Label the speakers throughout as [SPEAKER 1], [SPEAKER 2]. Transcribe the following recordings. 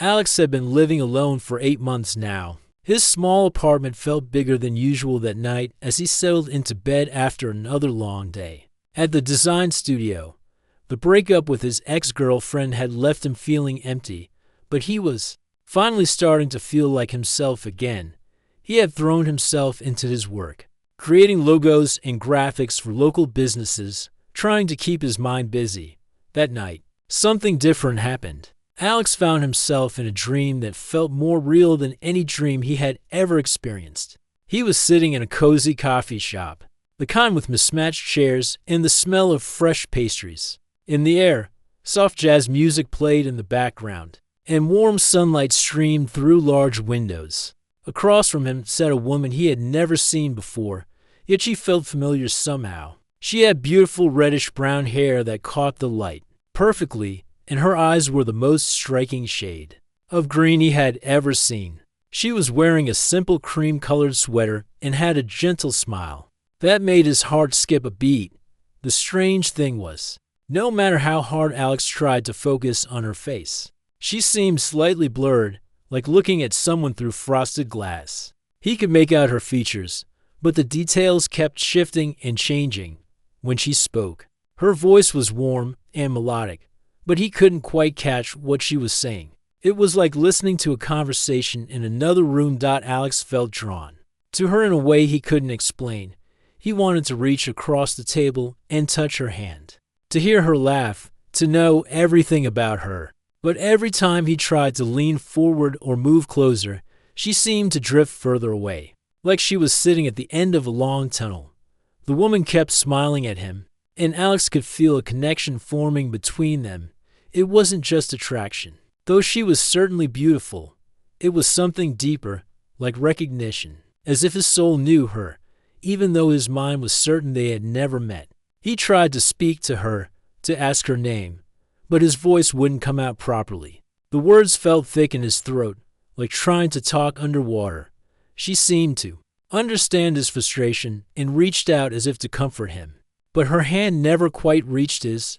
[SPEAKER 1] Alex had been living alone for 8 months now. His small apartment felt bigger than usual that night as he settled into bed after another long day. At the design studio, the breakup with his ex-girlfriend had left him feeling empty, but he was finally starting to feel like himself again. He had thrown himself into his work, creating logos and graphics for local businesses, trying to keep his mind busy. That night, something different happened. Alex found himself in a dream that felt more real than any dream he had ever experienced. He was sitting in a cozy coffee shop, the kind with mismatched chairs and the smell of fresh pastries. In the air, soft jazz music played in the background, and warm sunlight streamed through large windows. Across from him sat a woman he had never seen before, yet she felt familiar somehow. She had beautiful reddish-brown hair that caught the light perfectly, and her eyes were the most striking shade of green he had ever seen. She was wearing a simple cream-colored sweater and had a gentle smile that made his heart skip a beat. The strange thing was, no matter how hard Alex tried to focus on her face, she seemed slightly blurred, like looking at someone through frosted glass. He could make out her features, but the details kept shifting and changing. When she spoke, her voice was warm and melodic, but he couldn't quite catch what she was saying. It was like listening to a conversation in another room. Alex felt drawn to her in a way he couldn't explain. He wanted to reach across the table and touch her hand, to hear her laugh, to know everything about her. But every time he tried to lean forward or move closer, she seemed to drift further away, like she was sitting at the end of a long tunnel. The woman kept smiling at him, and Alex could feel a connection forming between them. It wasn't just attraction. Though she was certainly beautiful, it was something deeper, like recognition, as if his soul knew her, even though his mind was certain they had never met. He tried to speak to her, to ask her name, but his voice wouldn't come out properly. The words felt thick in his throat, like trying to talk underwater. She seemed to understand his frustration and reached out as if to comfort him. But her hand never quite reached his.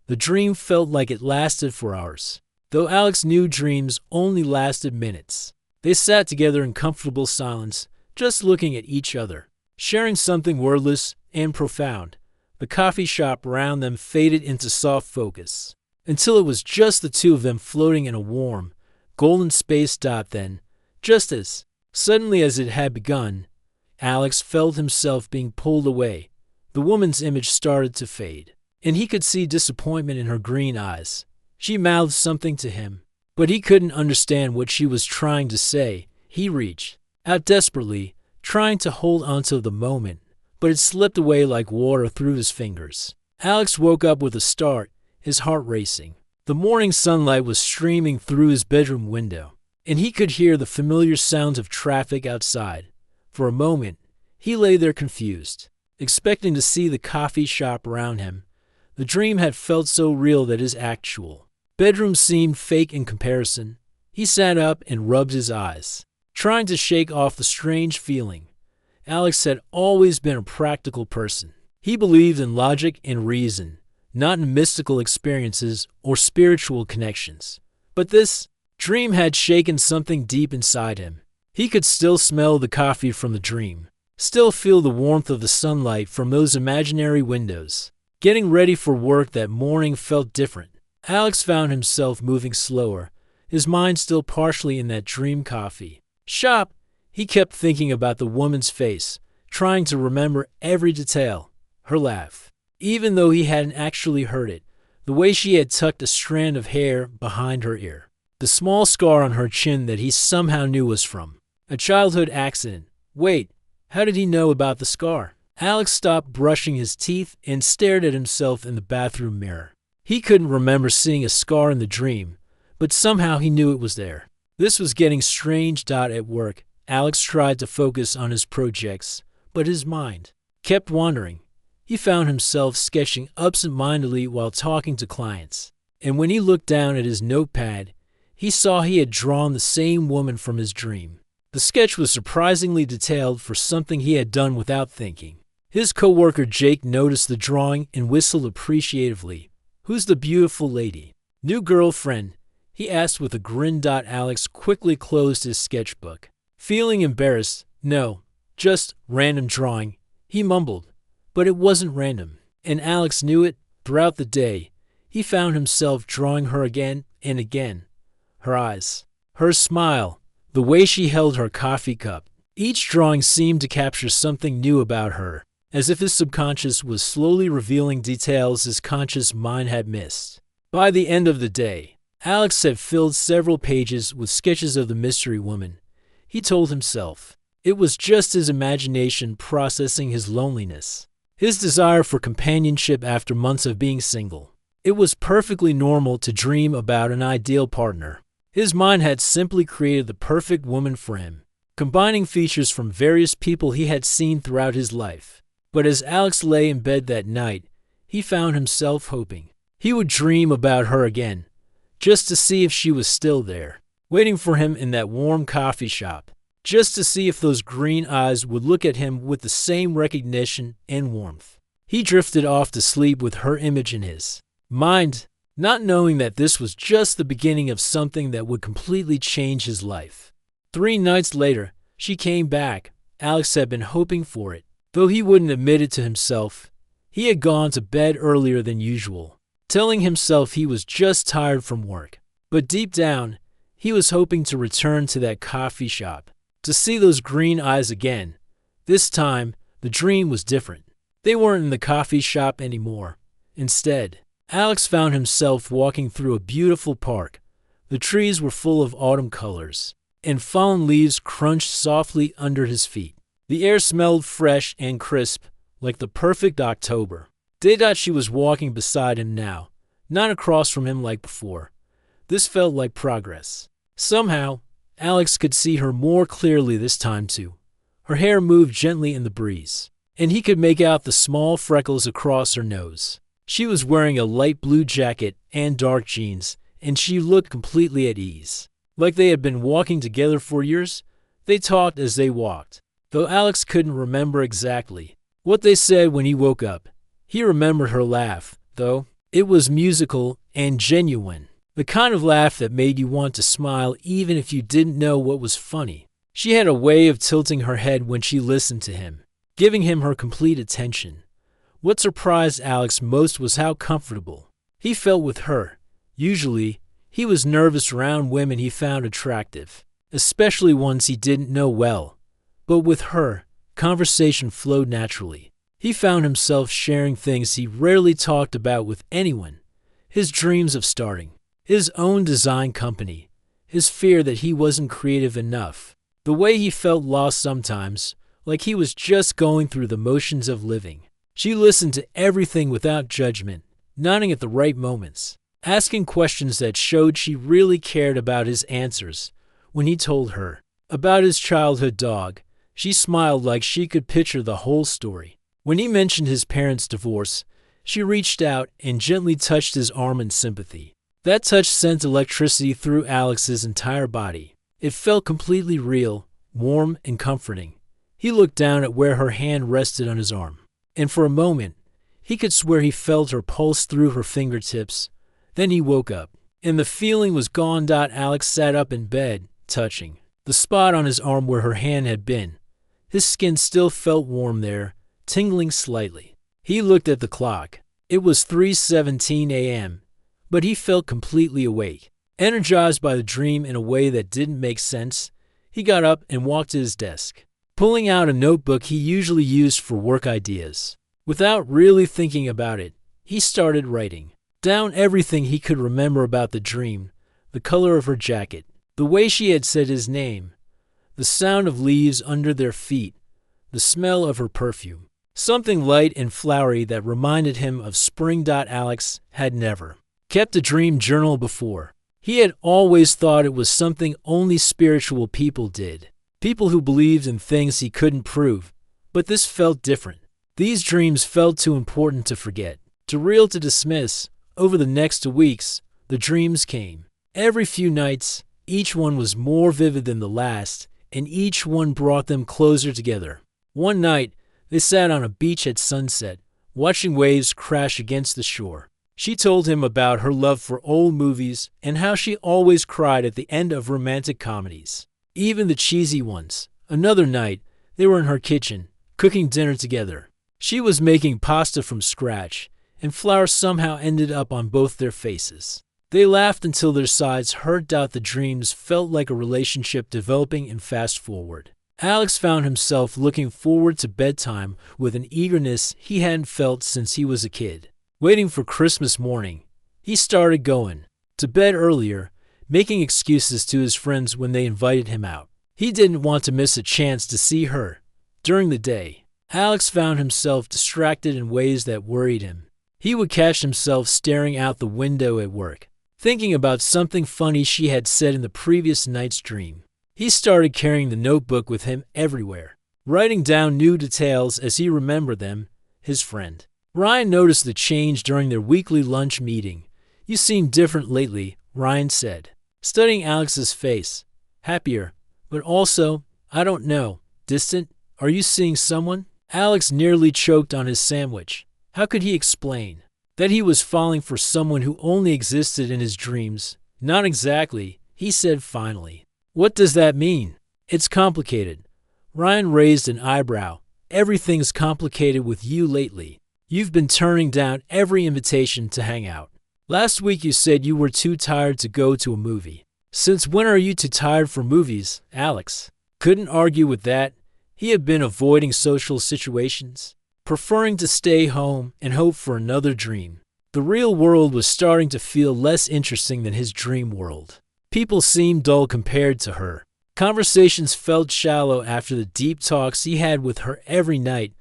[SPEAKER 1] The dream felt like it lasted for hours, though Alex knew dreams only lasted minutes. They sat together in comfortable silence, just looking at each other, sharing something wordless and profound. The coffee shop around them faded into soft focus, until it was just the two of them floating in a warm, golden space. Then, just as suddenly as it had begun, Alex felt himself being pulled away. The woman's image started to fade, and he could see disappointment in her green eyes. She mouthed something to him, but he couldn't understand what she was trying to say. He reached out desperately, trying to hold onto the moment, but it slipped away like water through his fingers. Alex woke up with a start, his heart racing. The morning sunlight was streaming through his bedroom window, and he could hear the familiar sounds of traffic outside. For a moment, he lay there confused, expecting to see the coffee shop around him. The dream had felt so real that his actual bedroom seemed fake in comparison. He sat up and rubbed his eyes, trying to shake off the strange feeling. Alex had always been a practical person. He believed in logic and reason, not in mystical experiences or spiritual connections. But this dream had shaken something deep inside him. He could still smell the coffee from the dream, still feel the warmth of the sunlight from those imaginary windows. Getting ready for work that morning felt different. Alex found himself moving slower, his mind still partially in that dream coffee shop. He kept thinking about the woman's face, trying to remember every detail. Her laugh, even though he hadn't actually heard it, the way she had tucked a strand of hair behind her ear, the small scar on her chin that he somehow knew was from a childhood accident. Wait, how did he know about the scar? Alex stopped brushing his teeth and stared at himself in the bathroom mirror. He couldn't remember seeing a scar in the dream, but somehow he knew it was there. This was getting strange. At work, Alex tried to focus on his projects, but his mind kept wandering. He found himself sketching absent-mindedly while talking to clients, and when he looked down at his notepad, he saw he had drawn the same woman from his dream. The sketch was surprisingly detailed for something he had done without thinking. His coworker Jake noticed the drawing and whistled appreciatively. "Who's the beautiful lady?" "New girlfriend," he asked with a grin. Alex quickly closed his sketchbook. Feeling embarrassed, "No, just random drawing," he mumbled. But it wasn't random, and Alex knew it. Throughout the day, he found himself drawing her again and again. Her eyes, her smile, the way she held her coffee cup. Each drawing seemed to capture something new about her, as if his subconscious was slowly revealing details his conscious mind had missed. By the end of the day, Alex had filled several pages with sketches of the mystery woman. He told himself it was just his imagination processing his loneliness, his desire for companionship after months of being single. It was perfectly normal to dream about an ideal partner. His mind had simply created the perfect woman for him, combining features from various people he had seen throughout his life. But as Alex lay in bed that night, he found himself hoping he would dream about her again, just to see if she was still there, waiting for him in that warm coffee shop, just to see if those green eyes would look at him with the same recognition and warmth. He drifted off to sleep with her image in his mind, not knowing that this was just the beginning of something that would completely change his life. 3 nights later, she came back. Alex had been hoping for it, though he wouldn't admit it to himself. He had gone to bed earlier than usual, telling himself he was just tired from work. But deep down, he was hoping to return to that coffee shop, to see those green eyes again. This time, the dream was different. They weren't in the coffee shop anymore. Instead, Alex found himself walking through a beautiful park. The trees were full of autumn colors, and fallen leaves crunched softly under his feet. The air smelled fresh and crisp, like the perfect October. She was walking beside him now, not across from him like before. This felt like progress. Somehow, Alex could see her more clearly this time too. Her hair moved gently in the breeze, and he could make out the small freckles across her nose. She was wearing a light blue jacket and dark jeans, and she looked completely at ease. Like they had been walking together for years. They talked as they walked, though Alex couldn't remember exactly what they said when he woke up. He remembered her laugh, though. It was musical and genuine, the kind of laugh that made you want to smile even if you didn't know what was funny. She had a way of tilting her head when she listened to him, giving him her complete attention. What surprised Alex most was how comfortable he felt with her. Usually, he was nervous around women he found attractive, especially ones he didn't know well. But with her, conversation flowed naturally. He found himself sharing things he rarely talked about with anyone. His dreams of starting his own design company, his fear that he wasn't creative enough, the way he felt lost sometimes, like he was just going through the motions of living. She listened to everything without judgment, nodding at the right moments, asking questions that showed she really cared about his answers. When he told her about his childhood dog, she smiled like she could picture the whole story. When he mentioned his parents' divorce, she reached out and gently touched his arm in sympathy. That touch sent electricity through Alex's entire body. It felt completely real, warm, and comforting. He looked down at where her hand rested on his arm, and for a moment, he could swear he felt her pulse through her fingertips. Then he woke up, and the feeling was gone. Alex sat up in bed, touching the spot on his arm where her hand had been. His skin still felt warm there, tingling slightly. He looked at the clock. It was 3:17 a.m., but he felt completely awake. Energized by the dream in a way that didn't make sense, he got up and walked to his desk, pulling out a notebook he usually used for work ideas. Without really thinking about it, he started writing down everything he could remember about the dream: the color of her jacket, the way she had said his name, the sound of leaves under their feet, the smell of her perfume. Something light and flowery that reminded him of spring. Alex had never kept a dream journal before. He had always thought it was something only spiritual people did, people who believed in things he couldn't prove. But this felt different. These dreams felt too important to forget, too real to dismiss. Over the next 2 weeks, the dreams came. Every few nights, each one was more vivid than the last, and each one brought them closer together. One night, they sat on a beach at sunset, watching waves crash against the shore. She told him about her love for old movies and how she always cried at the end of romantic comedies, even the cheesy ones. Another night, they were in her kitchen, cooking dinner together. She was making pasta from scratch, and flour somehow ended up on both their faces. They laughed until their sides hurt. The dreams felt like a relationship developing in fast forward. Alex found himself looking forward to bedtime with an eagerness he hadn't felt since he was a kid. Waiting for Christmas morning, he started going to bed earlier, making excuses to his friends when they invited him out. He didn't want to miss a chance to see her. During the day, Alex found himself distracted in ways that worried him. He would catch himself staring out the window at work, thinking about something funny she had said in the previous night's dream. He started carrying the notebook with him everywhere, writing down new details as he remembered them. His friend Ryan noticed the change during their weekly lunch meeting. "You seem different lately," Ryan said, studying Alex's face. "Happier, but also, I don't know, distant. Are you seeing someone?" Alex nearly choked on his sandwich. How could he explain that he was falling for someone who only existed in his dreams? "Not exactly," he said finally. "What does that mean?" "It's complicated." Ryan raised an eyebrow. "Everything's complicated with you lately. You've been turning down every invitation to hang out. Last week you said you were too tired to go to a movie. Since when are you too tired for movies, Alex?" Couldn't argue with that. He had been avoiding social situations, preferring to stay home and hope for another dream. The real world was starting to feel less interesting than his dream world. People seemed dull compared to her. Conversations felt shallow after the deep talks he had with her every night.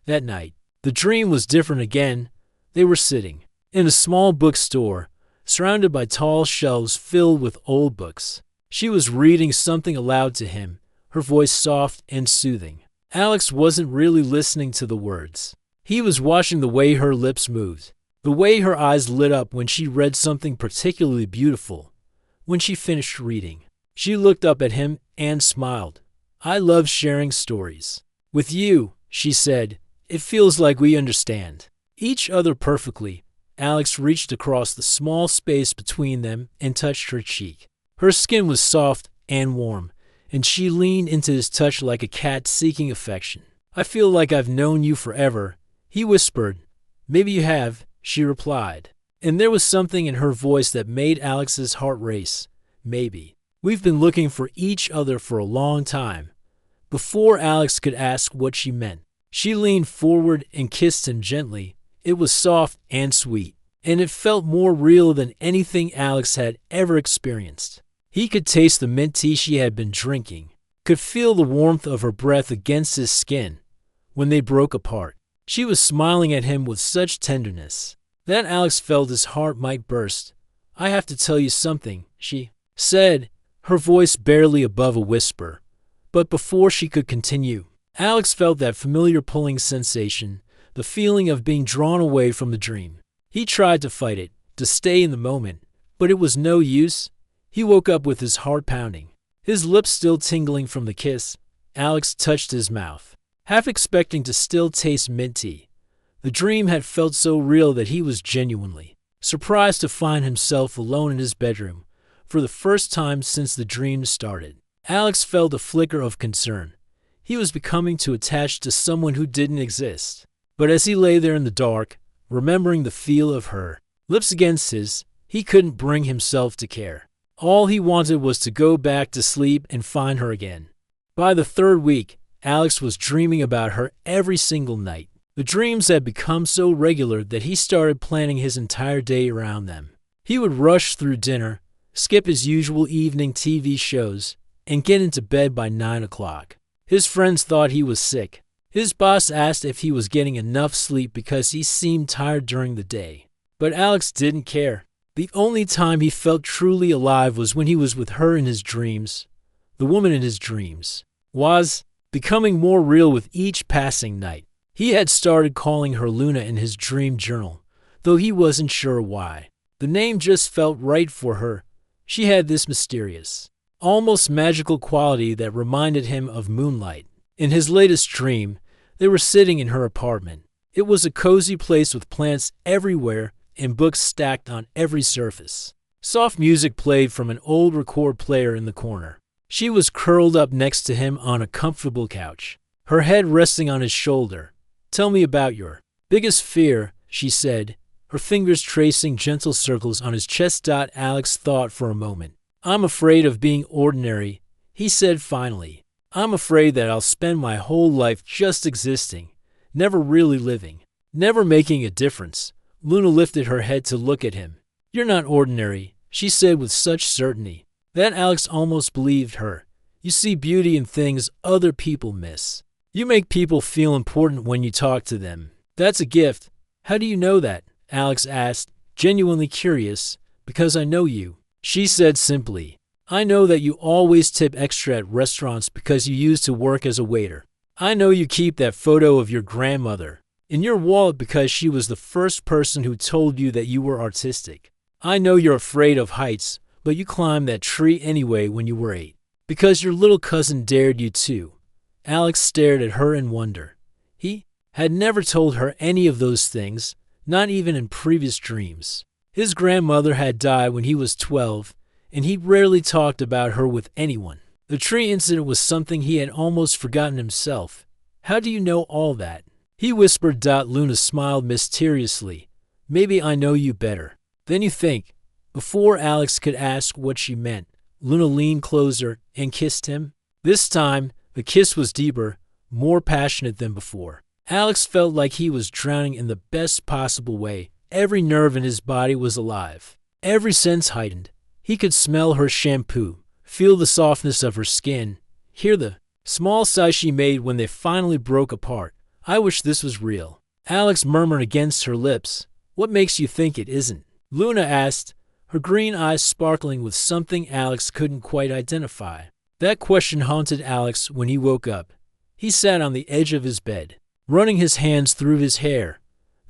[SPEAKER 1] That night, the dream was different again. They were sitting in a small bookstore, surrounded by tall shelves filled with old books. She was reading something aloud to him, her voice soft and soothing. Alex wasn't really listening to the words. He was watching the way her lips moved, the way her eyes lit up when she read something particularly beautiful. When she finished reading, she looked up at him and smiled. "I love sharing stories with you," she said. "It feels like we understand each other perfectly." Alex reached across the small space between them and touched her cheek. Her skin was soft and warm, and she leaned into his touch like a cat seeking affection. "I feel like I've known you forever," he whispered. "Maybe you have," she replied, and there was something in her voice that made Alex's heart race. "Maybe we've been looking for each other for a long time." Before Alex could ask what she meant, she leaned forward and kissed him gently. It was soft and sweet, and it felt more real than anything Alex had ever experienced. He could taste the mint tea she had been drinking, could feel the warmth of her breath against his skin. When they broke apart, she was smiling at him with such tenderness that Alex felt his heart might burst. "I have to tell you something," she said, her voice barely above a whisper. But before she could continue, Alex felt that familiar pulling sensation, the feeling of being drawn away from the dream. He tried to fight it, to stay in the moment, but it was no use. He woke up with his heart pounding, his lips still tingling from the kiss. Alex touched his mouth, half expecting to still taste mint tea. The dream had felt so real that he was genuinely surprised to find himself alone in his bedroom for the first time since the dream started. Alex felt a flicker of concern. He was becoming too attached to someone who didn't exist. But as he lay there in the dark, remembering the feel of her lips against his, he couldn't bring himself to care. All he wanted was to go back to sleep and find her again. By the third week, Alex was dreaming about her every single night. The dreams had become so regular that he started planning his entire day around them. He would rush through dinner, skip his usual evening TV shows, and get into bed by 9 o'clock. His friends thought he was sick. His boss asked if he was getting enough sleep because he seemed tired during the day. But Alex didn't care. The only time he felt truly alive was when he was with her in his dreams. The woman in his dreams was becoming more real with each passing night. He had started calling her Luna in his dream journal, though he wasn't sure why. The name just felt right for her. She had this mysterious, almost magical quality that reminded him of moonlight. In his latest dream, they were sitting in her apartment. It was a cozy place with plants everywhere and books stacked on every surface. Soft music played from an old record player in the corner. She was curled up next to him on a comfortable couch, her head resting on his shoulder. "Tell me about your biggest fear," she said, her fingers tracing gentle circles on his chest. Alex thought for a moment. "I'm afraid of being ordinary," he said finally. "I'm afraid that I'll spend my whole life just existing, never really living, never making a difference." Luna lifted her head to look at him. "You're not ordinary," she said with such certainty that Alex almost believed her. "You see beauty in things other people miss. You make people feel important when you talk to them. That's a gift." "How do you know that?" Alex asked, genuinely curious. "Because I know you," she said simply. "I know that you always tip extra at restaurants because you used to work as a waiter. I know you keep that photo of your grandmother in your wallet because she was the first person who told you that you were artistic. I know you're afraid of heights, but you climbed that tree anyway when you were 8. Because your little cousin dared you to." Alex stared at her in wonder. He had never told her any of those things, not even in previous dreams. His grandmother had died when he was 12, and he rarely talked about her with anyone. The tree incident was something he had almost forgotten himself. "How do you know all that?" he whispered. Luna smiled mysteriously. "Maybe I know you better than you think." Before Alex could ask what she meant, Luna leaned closer and kissed him. This time, the kiss was deeper, more passionate than before. Alex felt like he was drowning in the best possible way. Every nerve in his body was alive, every sense heightened. He could smell her shampoo, feel the softness of her skin, hear the small sigh she made when they finally broke apart. "I wish this was real," Alex murmured against her lips. "What makes you think it isn't?" Luna asked, her green eyes sparkling with something Alex couldn't quite identify. That question haunted Alex when he woke up. He sat on the edge of his bed, running his hands through his hair.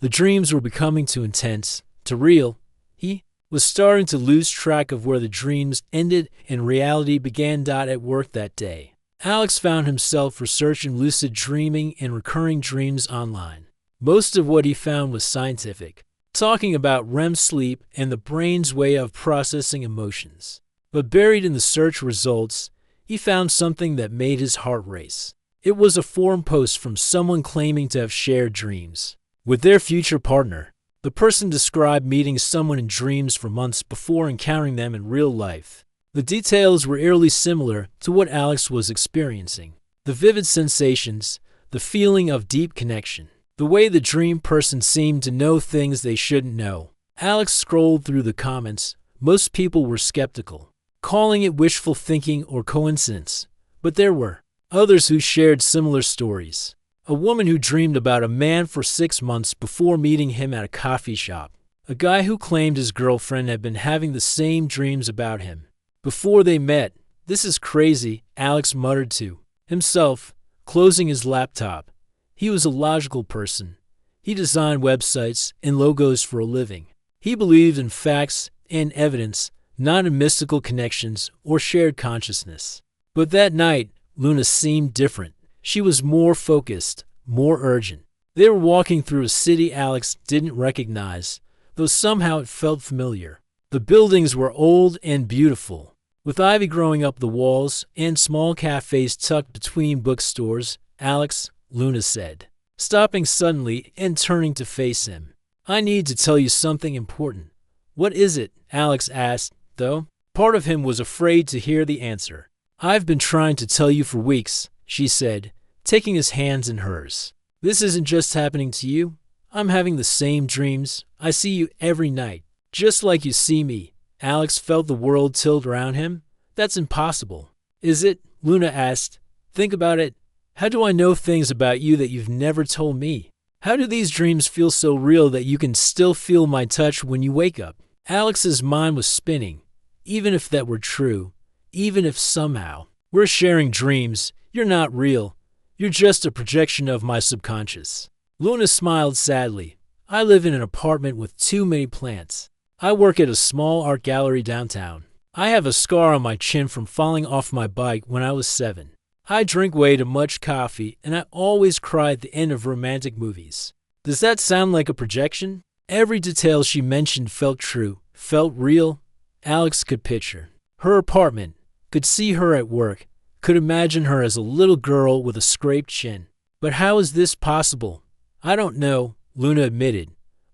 [SPEAKER 1] The dreams were becoming too intense, too real. He was starting to lose track of where the dreams ended and reality began. At work that day, Alex found himself researching lucid dreaming and recurring dreams online. Most of what he found was scientific, talking about REM sleep and the brain's way of processing emotions. But buried in the search results, he found something that made his heart race. It was a forum post from someone claiming to have shared dreams with their future partner. The person described meeting someone in dreams for months before encountering them in real life. The details were eerily similar to what Alex was experiencing. The vivid sensations, the feeling of deep connection, the way the dream person seemed to know things they shouldn't know. Alex scrolled through the comments. Most people were skeptical, calling it wishful thinking or coincidence. But there were others who shared similar stories. A woman who dreamed about a man for 6 months before meeting him at a coffee shop. A guy who claimed his girlfriend had been having the same dreams about him before they met. "This is crazy," Alex muttered to himself, closing his laptop. He was a logical person. He designed websites and logos for a living. He believed in facts and evidence, not in mystical connections or shared consciousness. But that night, Luna seemed different. She was more focused, more urgent. They were walking through a city Alex didn't recognize, though somehow it felt familiar. The buildings were old and beautiful, with ivy growing up the walls and small cafes tucked between bookstores. "Alex," Luna said, stopping suddenly and turning to face him. "I need to tell you something important." "What is it?" Alex asked, though part of him was afraid to hear the answer. "I've been trying to tell you for weeks," she said, taking his hands in hers. "This isn't just happening to you. I'm having the same dreams. I see you every night, just like you see me." Alex felt the world tilt around him. "That's impossible." "Is it?" Luna asked. "Think about it. How do I know things about you that you've never told me? How do these dreams feel so real that you can still feel my touch when you wake up?" Alex's mind was spinning. Even if that were true, even if somehow we're sharing dreams, you're not real. You're just a projection of my subconscious. Luna smiled sadly. "I live in an apartment with too many plants. I work at a small art gallery downtown. I have a scar on my chin from falling off my bike when I was 7. I drink way too much coffee, and I always cry at the end of romantic movies. Does that sound like a projection?" Every detail she mentioned felt true, felt real. Alex could picture her apartment, could see her at work, could imagine her as a little girl with a scraped chin. But how is this possible? I don't know, Luna admitted,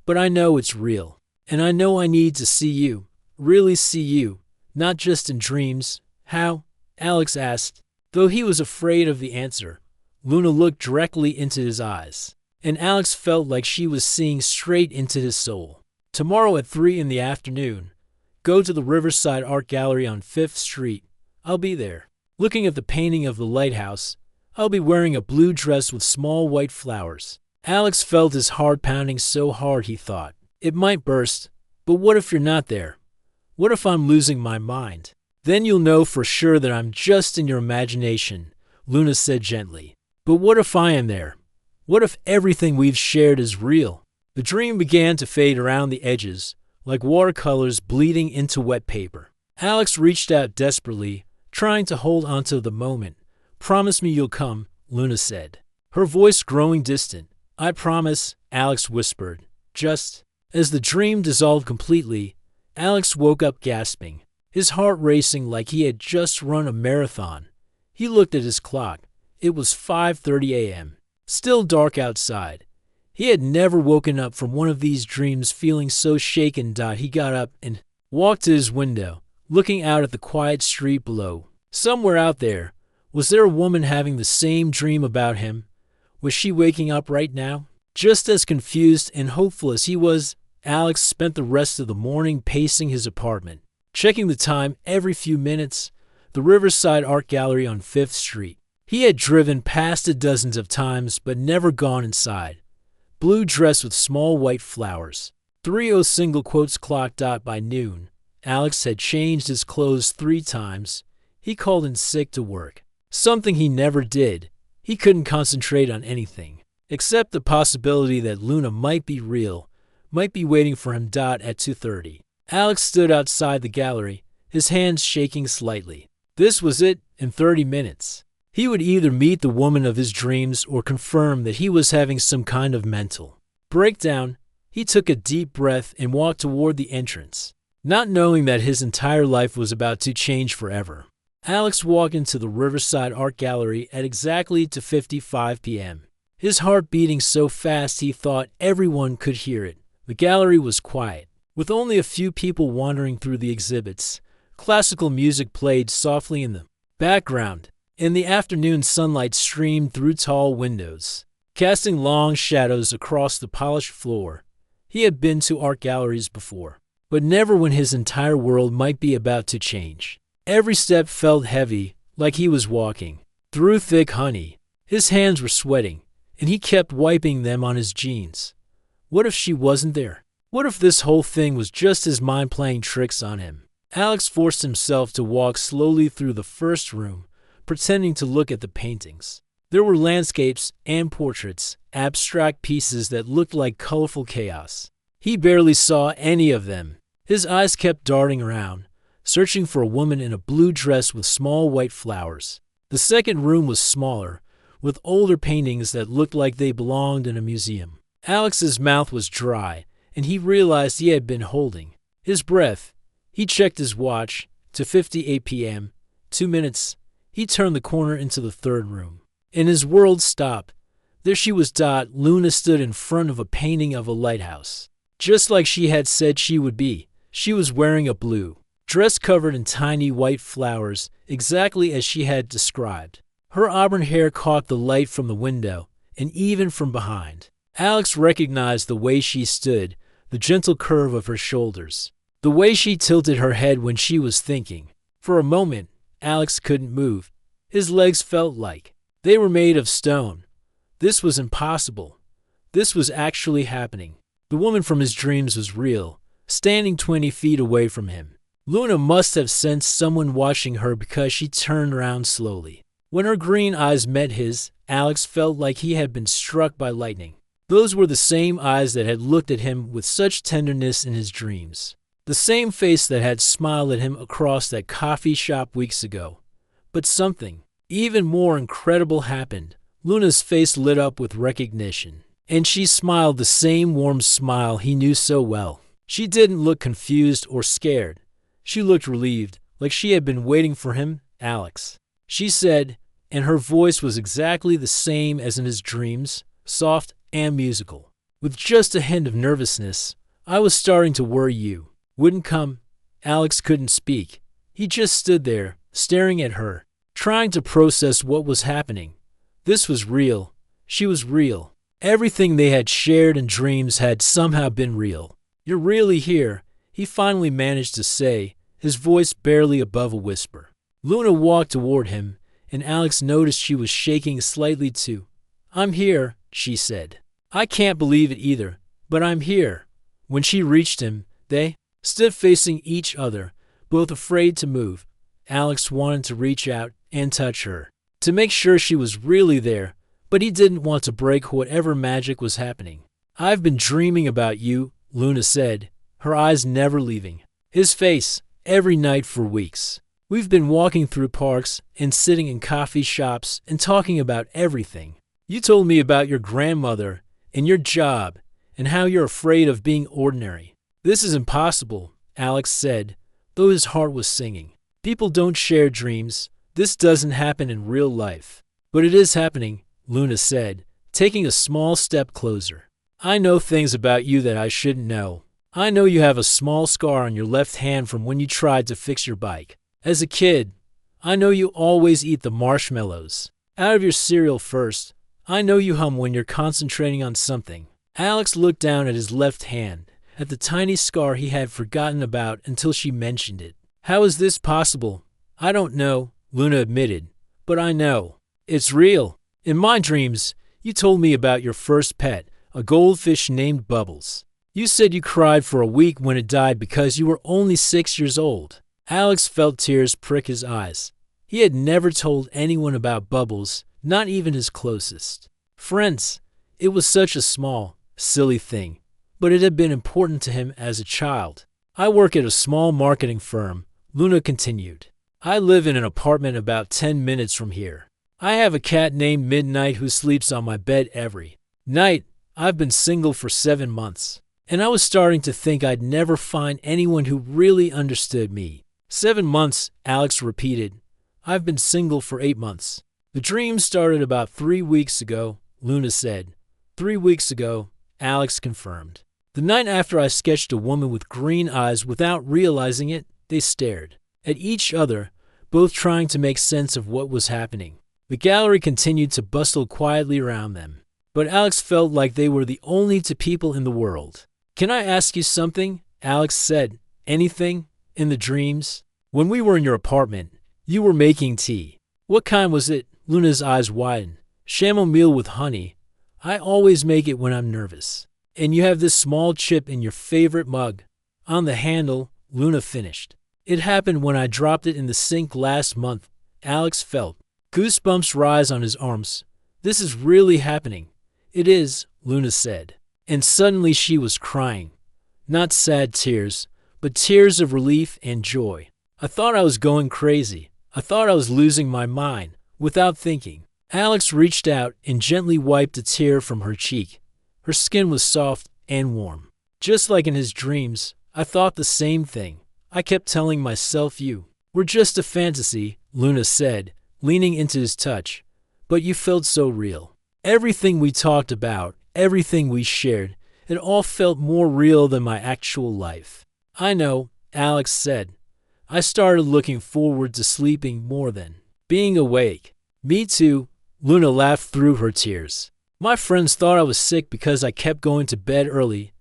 [SPEAKER 1] but I know it's real. And I know I need to see you, really see you, not just in dreams. How? Alex asked. Though he was afraid of the answer, Luna looked directly into his eyes, and Alex felt like she was seeing straight into his soul. Tomorrow at 3 in the afternoon, go to the Riverside Art Gallery on 5th Street. I'll be there. Looking at the painting of the lighthouse, I'll be wearing a blue dress with small white flowers. Alex felt his heart pounding so hard he thought, it might burst, but what if you're not there? What if I'm losing my mind? Then you'll know for sure that I'm just in your imagination, Luna said gently. But what if I am there? What if everything we've shared is real? The dream began to fade around the edges, like watercolors bleeding into wet paper. Alex reached out desperately, trying to hold onto the moment. Promise me you'll come, Luna said, her voice growing distant. I promise, Alex whispered. Just as the dream dissolved completely, Alex woke up gasping, his heart racing like he had just run a marathon. He looked at his clock. It was 5:30 a.m., still dark outside. He had never woken up from one of these dreams feeling so shaken. He got up and walked to his window, looking out at the quiet street below. Somewhere out there, was there a woman having the same dream about him? Was she waking up right now? Just as confused and hopeful as he was, Alex spent the rest of the morning pacing his apartment, checking the time every few minutes. The Riverside Art Gallery on 5th Street. He had driven past it dozens of times but never gone inside. Blue dress with small white flowers. 3:00 single quotes clock. By noon, Alex had changed his clothes 3 times. He called in sick to work, something he never did. He couldn't concentrate on anything, except the possibility that Luna might be real, might be waiting for him. At 2:30, Alex stood outside the gallery, his hands shaking slightly. This was it. In 30 minutes, he would either meet the woman of his dreams or confirm that he was having some kind of mental breakdown. He took a deep breath and walked toward the entrance, not knowing that his entire life was about to change forever. Alex walked into the Riverside Art Gallery at exactly 2:55 p.m., his heart beating so fast he thought everyone could hear it. The gallery was quiet, with only a few people wandering through the exhibits. Classical music played softly in the background, and the afternoon sunlight streamed through tall windows, casting long shadows across the polished floor. He had been to art galleries before, but never when his entire world might be about to change. Every step felt heavy, like he was walking through thick honey. His hands were sweating, and he kept wiping them on his jeans. What if she wasn't there? What if this whole thing was just his mind playing tricks on him? Alex forced himself to walk slowly through the first room, pretending to look at the paintings. There were landscapes and portraits, abstract pieces that looked like colorful chaos. He barely saw any of them. His eyes kept darting around, searching for a woman in a blue dress with small white flowers. The second room was smaller, with older paintings that looked like they belonged in a museum. Alex's mouth was dry, and he realized he had been holding his breath. He checked his watch. 2:58 p.m., 2 minutes. He turned the corner into the third room, and his world stopped. There she was. Luna stood in front of a painting of a lighthouse, just like she had said she would be. She was wearing a blue dress covered in tiny white flowers, exactly as she had described. Her auburn hair caught the light from the window, and even from behind. Alex recognized the way she stood, the gentle curve of her shoulders, the way she tilted her head when she was thinking. For a moment, Alex couldn't move. His legs felt like they were made of stone. This was impossible. This was actually happening. The woman from his dreams was real, standing 20 feet away from him. Luna must have sensed someone watching her because she turned around slowly. When her green eyes met his, Alex felt like he had been struck by lightning. Those were the same eyes that had looked at him with such tenderness in his dreams. The same face that had smiled at him across that coffee shop weeks ago. But something even more incredible happened. Luna's face lit up with recognition. And she smiled the same warm smile he knew so well. She didn't look confused or scared. She looked relieved, like she had been waiting for him, Alex. She said, and her voice was exactly the same as in his dreams, soft and musical. With just a hint of nervousness, I was starting to worry you wouldn't come. Alex couldn't speak. He just stood there, staring at her, trying to process what was happening. This was real. She was real. Everything they had shared in dreams had somehow been real. You're really here, he finally managed to say, his voice barely above a whisper. Luna walked toward him, and Alex noticed she was shaking slightly too. I'm here, she said. I can't believe it either, but I'm here. When she reached him, they stood facing each other, both afraid to move. Alex wanted to reach out and touch her, to make sure she was really there, but he didn't want to break whatever magic was happening. I've been dreaming about you, Luna said, her eyes never leaving his face, every night for weeks. We've been walking through parks and sitting in coffee shops and talking about everything. You told me about your grandmother and your job and how you're afraid of being ordinary. This is impossible, Alex said, though his heart was singing. People don't share dreams. This doesn't happen in real life. But it is happening, Luna said, taking a small step closer. I know things about you that I shouldn't know. I know you have a small scar on your left hand from when you tried to fix your bike. As a kid, I know you always eat the marshmallows out of your cereal first. I know you hum when you're concentrating on something. Alex looked down at his left hand, at the tiny scar he had forgotten about until she mentioned it. How is this possible? I don't know, Luna admitted, but I know. It's real. In my dreams, you told me about your first pet, a goldfish named Bubbles. You said you cried for a week when it died because you were only 6 years old. Alex felt tears prick his eyes. He had never told anyone about Bubbles, not even his closest friends. It was such a small, silly thing, but it had been important to him as a child. I work at a small marketing firm, Luna continued. I live in an apartment about 10 minutes from here. I have a cat named Midnight who sleeps on my bed every night. I've been single for 7 months, and I was starting to think I'd never find anyone who really understood me. 7 months, Alex repeated. I've been single for 8 months. The dream started about 3 weeks ago, Luna said. 3 weeks ago, Alex confirmed. The night after I sketched a woman with green eyes without realizing it, they stared at each other, both trying to make sense of what was happening. The gallery continued to bustle quietly around them, but Alex felt like they were the only two people in the world. Can I ask you something? Alex said. Anything? In the dreams? When we were in your apartment, you were making tea. What kind was it? Luna's eyes widened. Chamomile with honey. I always make it when I'm nervous. And you have this small chip in your favorite mug. On the handle, Luna finished. It happened when I dropped it in the sink last month. Alex felt goosebumps rise on his arms. This is really happening. It is, Luna said. And suddenly she was crying. Not sad tears, but tears of relief and joy. I thought I was going crazy. I thought I was losing my mind, without thinking. Alex reached out and gently wiped a tear from her cheek. Her skin was soft and warm. Just like in his dreams, I thought the same thing. I kept telling myself you were just a fantasy, Luna said, leaning into his touch. But you felt so real. Everything we talked about, everything we shared, it all felt more real than my actual life. I know, Alex said. I started looking forward to sleeping more than being awake. Me too, Luna laughed through her tears. My friends thought I was sick because I kept going to bed early.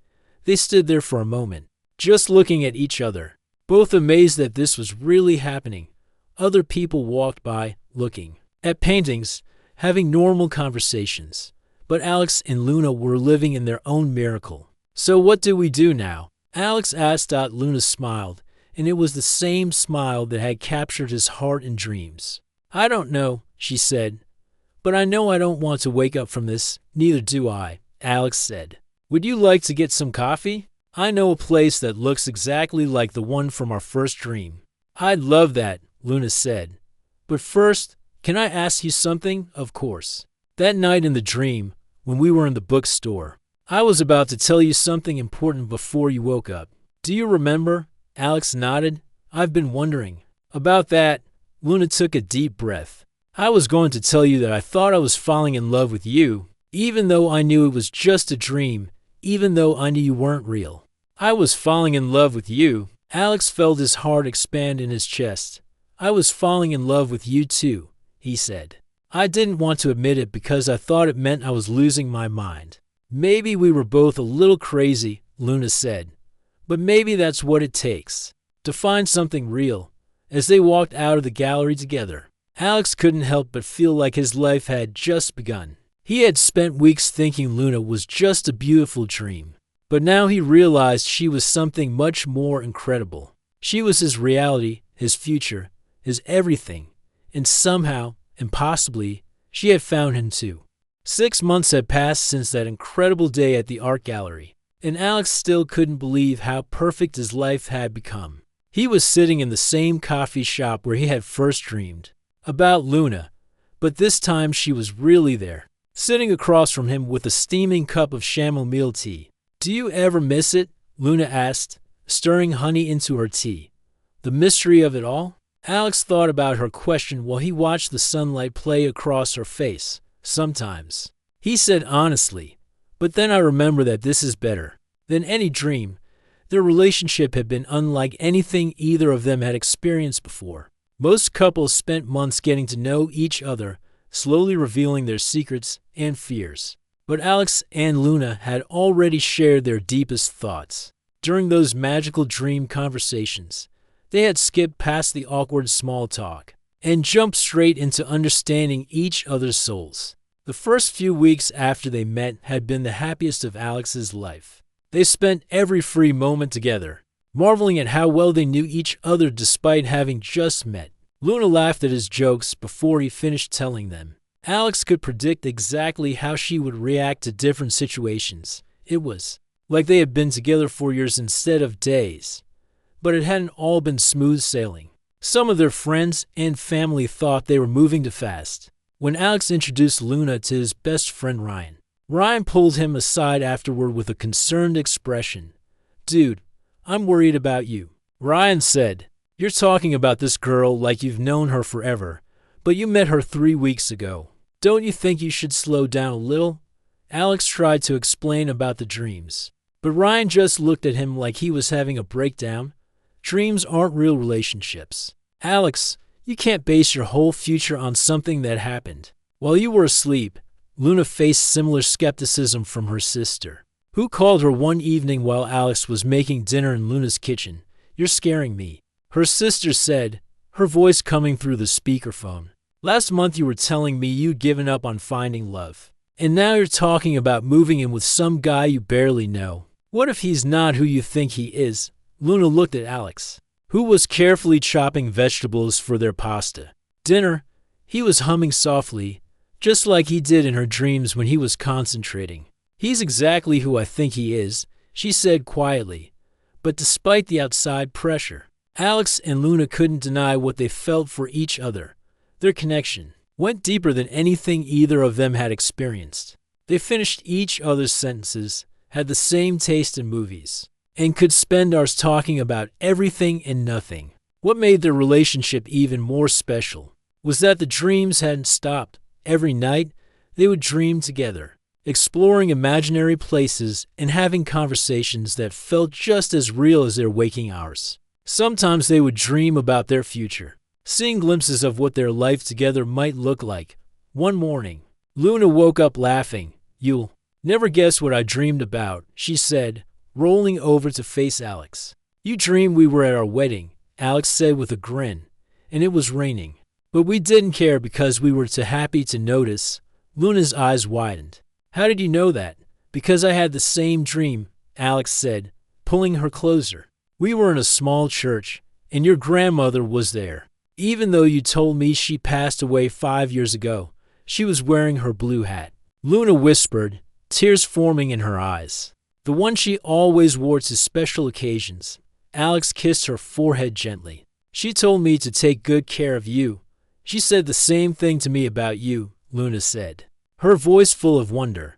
[SPEAKER 1] They stood there for a moment, just looking at each other, both amazed that this was really happening. Other people walked by, looking at paintings, having normal conversations. But Alex and Luna were living in their own miracle. So what do we do now? Alex asked. Luna smiled, and it was the same smile that had captured his heart and dreams. I don't know, she said. But I know I don't want to wake up from this. Neither do I, Alex said. Would you like to get some coffee? I know a place that looks exactly like the one from our first dream. I'd love that, Luna said. But first, can I ask you something? Of course. That night in the dream, when we were in the bookstore. I was about to tell you something important before you woke up. Do you remember? Alex nodded. I've been wondering. About that, Luna took a deep breath. I was going to tell you that I thought I was falling in love with you, even though I knew it was just a dream, even though I knew you weren't real. I was falling in love with you. Alex felt his heart expand in his chest. I was falling in love with you too, he said. I didn't want to admit it because I thought it meant I was losing my mind. Maybe we were both a little crazy, Luna said. But maybe that's what it takes, to find something real. As they walked out of the gallery together, Alex couldn't help but feel like his life had just begun. He had spent weeks thinking Luna was just a beautiful dream, but now he realized she was something much more incredible. She was his reality, his future, his everything, and somehow, impossibly, she had found him too. 6 months had passed since that incredible day at the art gallery, and Alex still couldn't believe how perfect his life had become. He was sitting in the same coffee shop where he had first dreamed about Luna, but this time she was really there, sitting across from him with a steaming cup of chamomile tea. Do you ever miss it? Luna asked, stirring honey into her tea. The mystery of it all? Alex thought about her question while he watched the sunlight play across her face. Sometimes. He said honestly, but then I remember that this is better than any dream. Their relationship had been unlike anything either of them had experienced before. Most couples spent months getting to know each other, slowly revealing their secrets and fears. But Alex and Luna had already shared their deepest thoughts. During those magical dream conversations, they had skipped past the awkward small talk and jumped straight into understanding each other's souls. The first few weeks after they met had been the happiest of Alex's life. They spent every free moment together, marveling at how well they knew each other despite having just met. Luna laughed at his jokes before he finished telling them. Alex could predict exactly how she would react to different situations. It was like they had been together for years instead of days. But it hadn't all been smooth sailing. Some of their friends and family thought they were moving too fast. When Alex introduced Luna to his best friend Ryan pulled him aside afterward with a concerned expression. Dude, I'm worried about you. Ryan said, you're talking about this girl like you've known her forever, but you met her 3 weeks ago. Don't you think you should slow down a little? Alex tried to explain about the dreams, but Ryan just looked at him like he was having a breakdown. Dreams aren't real relationships. Alex, you can't base your whole future on something that happened. While you were asleep, Luna faced similar skepticism from her sister, who called her one evening while Alex was making dinner in Luna's kitchen. You're scaring me, her sister said, her voice coming through the speakerphone. Last month you were telling me you'd given up on finding love, and now you're talking about moving in with some guy you barely know. What if he's not who you think he is? Luna looked at Alex, who was carefully chopping vegetables for their pasta. Dinner, he was humming softly, just like he did in her dreams when he was concentrating. He's exactly who I think he is, she said quietly. But despite the outside pressure, Alex and Luna couldn't deny what they felt for each other. Their connection went deeper than anything either of them had experienced. They finished each other's sentences, had the same taste in movies, and could spend hours talking about everything and nothing. What made their relationship even more special was that the dreams hadn't stopped. Every night, they would dream together, exploring imaginary places and having conversations that felt just as real as their waking hours. Sometimes they would dream about their future, seeing glimpses of what their life together might look like. One morning, Luna woke up laughing. You'll never guess what I dreamed about, she said, rolling over to face Alex. You dreamed we were at our wedding, Alex said with a grin, and it was raining. But we didn't care because we were too happy to notice. Luna's eyes widened. How did you know that? Because I had the same dream, Alex said, pulling her closer. We were in a small church, and your grandmother was there. Even though you told me she passed away 5 years ago, she was wearing her blue hat. Luna whispered, tears forming in her eyes. The one she always wore to special occasions. Alex kissed her forehead gently. She told me to take good care of you. She said the same thing to me about you, Luna said, her voice full of wonder.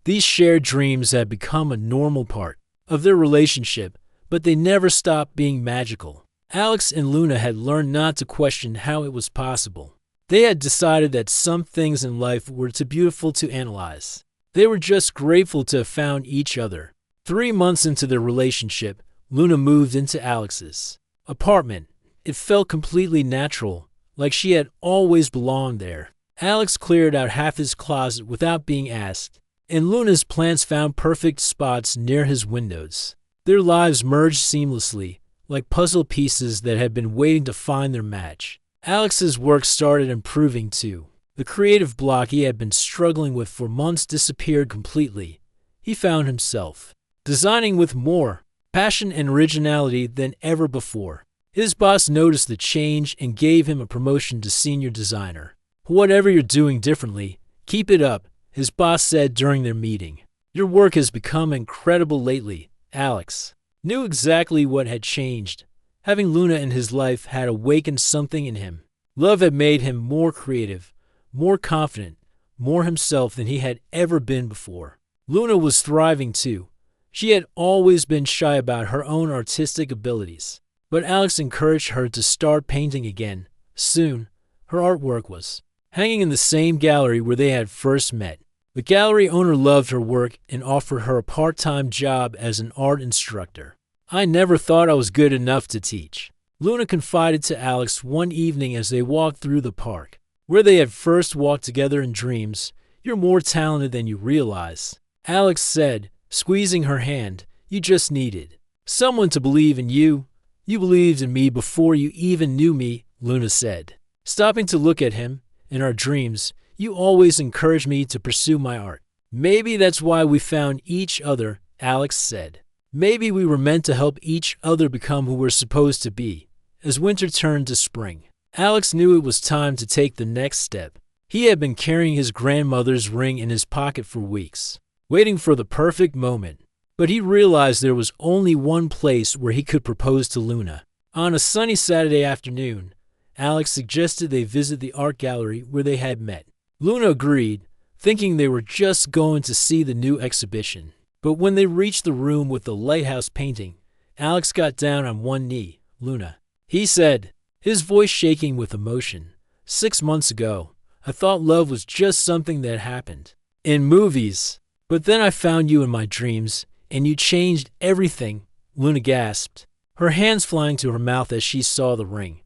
[SPEAKER 1] These shared dreams had become a normal part of their relationship, but they never stopped being magical. Alex and Luna had learned not to question how it was possible. They had decided that some things in life were too beautiful to analyze. They were just grateful to have found each other. 3 months into their relationship, Luna moved into Alex's apartment. It felt completely natural, like she had always belonged there. Alex cleared out half his closet without being asked, and Luna's plants found perfect spots near his windows. Their lives merged seamlessly, like puzzle pieces that had been waiting to find their match. Alex's work started improving too. The creative block he had been struggling with for months disappeared completely. He found himself designing with more passion and originality than ever before. His boss noticed the change and gave him a promotion to senior designer. "Whatever you're doing differently, keep it up," his boss said during their meeting. "Your work has become incredible lately." Alex knew exactly what had changed. Having Luna in his life had awakened something in him. Love had made him more creative, more confident, more himself than he had ever been before. Luna was thriving too. She had always been shy about her own artistic abilities, but Alex encouraged her to start painting again. Soon, her artwork was hanging in the same gallery where they had first met. The gallery owner loved her work and offered her a part-time job as an art instructor. "I never thought I was good enough to teach," Luna confided to Alex one evening as they walked through the park, where they had first walked together in dreams. "You're more talented than you realize," Alex said, squeezing her hand. "You just needed someone to believe in you." "You believed in me before you even knew me," Luna said, stopping to look at him. "In our dreams, you always encouraged me to pursue my art." "Maybe that's why we found each other," Alex said. "Maybe we were meant to help each other become who we're supposed to be." As winter turned to spring, Alex knew it was time to take the next step. He had been carrying his grandmother's ring in his pocket for weeks, waiting for the perfect moment. But he realized there was only one place where he could propose to Luna. On a sunny Saturday afternoon, Alex suggested they visit the art gallery where they had met. Luna agreed, thinking they were just going to see the new exhibition. But when they reached the room with the lighthouse painting, Alex got down on one knee. "Luna," he said, his voice shaking with emotion, "6 months ago, I thought love was just something that happened in movies. But then I found you in my dreams, and you changed everything." Luna gasped, her hands flying to her mouth as she saw the ring.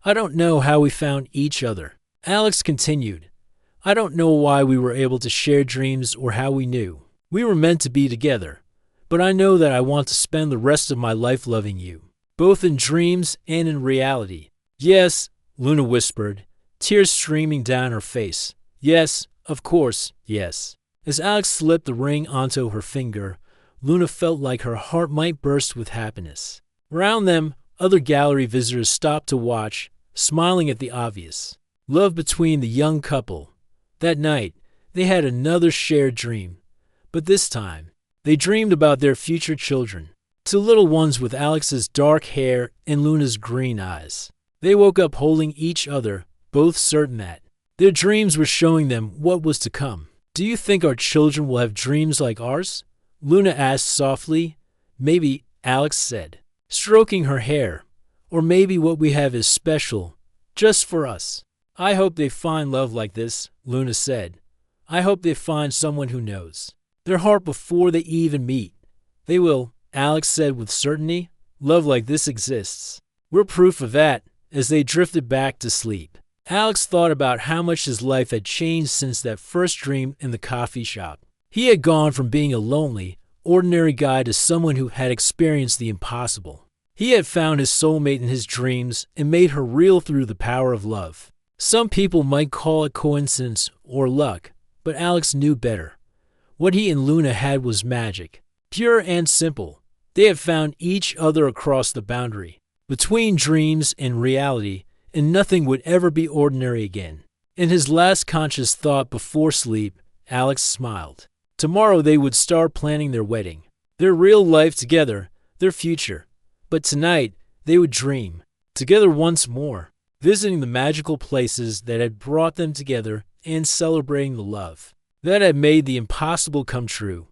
[SPEAKER 1] "I don't know how we found each other," Alex continued. "I don't know why we were able to share dreams or how we knew we were meant to be together. But I know that I want to spend the rest of my life loving you, both in dreams and in reality." "Yes," Luna whispered, tears streaming down her face. "Yes, of course, yes." As Alex slipped the ring onto her finger, Luna felt like her heart might burst with happiness. Around them, other gallery visitors stopped to watch, smiling at the obvious love between the young couple. That night, they had another shared dream. But this time, they dreamed about their future children, 2 little ones with Alex's dark hair and Luna's green eyes. They woke up holding each other, both certain that their dreams were showing them what was to come. "Do you think our children will have dreams like ours?" Luna asked softly. "Maybe," Alex said, stroking her hair. "Or maybe what we have is special, just for us." "I hope they find love like this," Luna said. "I hope they find someone who knows their heart before they even meet." "They will," Alex said with certainty. "Love like this exists. We're proof of that." As they drifted back to sleep, Alex thought about how much his life had changed since that first dream in the coffee shop. He had gone from being a lonely, ordinary guy to someone who had experienced the impossible. He had found his soulmate in his dreams and made her real through the power of love. Some people might call it coincidence or luck, but Alex knew better. What he and Luna had was magic, pure and simple. They had found each other across the boundary between dreams and reality, and nothing would ever be ordinary again. In his last conscious thought before sleep, Alex smiled. Tomorrow they would start planning their wedding, their real life together, their future. But tonight, they would dream, together once more, visiting the magical places that had brought them together and celebrating the love that had made the impossible come true.